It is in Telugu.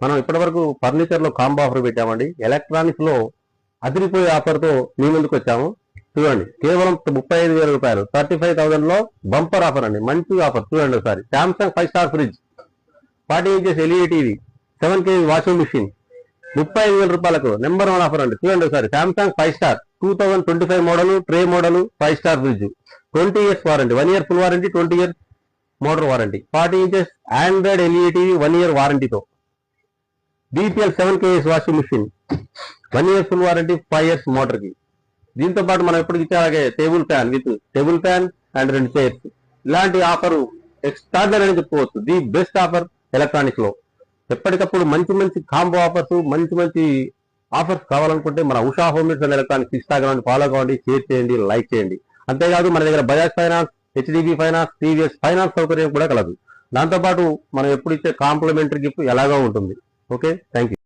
మనం ఇప్పటివరకు ఫర్నిచర్ లో కాంబో ఆఫర్ పెట్టామండి. ఎలక్ట్రానిక్స్ లో అదిరిపోయే ఆఫర్ తో మీ ముందుకు వచ్చాము. చూడండి, కేవలం 35,000 రూపాయలు, 35,000 లో బంపర్ ఆఫర్ అండి. మంచి ఆఫర్ చూడండి ఒకసారి. Samsung 5 star fridge, 40 inches LED TV, 7 kg washing machine, 35,000 రూపాయలకు నెంబర్ 1 ఆఫర్ అండి. చూడండి ఒకసారి. Samsung 5 star 2025 model, tray model, 5 star fridge, 20 years warranty, 1 year full warranty, 20 years motor warranty, 40 inches Android LED TV, 1 year వారంటీతో, BPL 7 kg washing machine, 1 year full warranty, 5 years motor కి. దీంతో పాటు మనం ఎప్పుడు ఇచ్చాగే table fan with table fan and 2 chairs. ఇలాంటి ఆఫర్ ఎక్స్ట్రాడనరీ అని చెప్పుకోవచ్చు. ది బెస్ట్ ఆఫర్ ఎలక్ట్రానిక్స్ లో. ఎప్పటికప్పుడు మంచి మంచి కాంబో ఆఫర్స్, మంచి మంచి ఆఫర్స్ కావాలనుకుంటే మన Usha home needs and electronics Instagram follow కావండి, షేర్ చేయండి, లైక్ చేయండి. అంతేకాదు మన దగ్గర Bajaj finance, HDB finance, TVS finance సౌకర్యం కూడా కలదు. దాంతోపాటు మనం ఎప్పుడు ఇచ్చే కాంప్లిమెంటరీ గిఫ్ట్ ఎలాగో ఉంటుంది. Okay, thank you.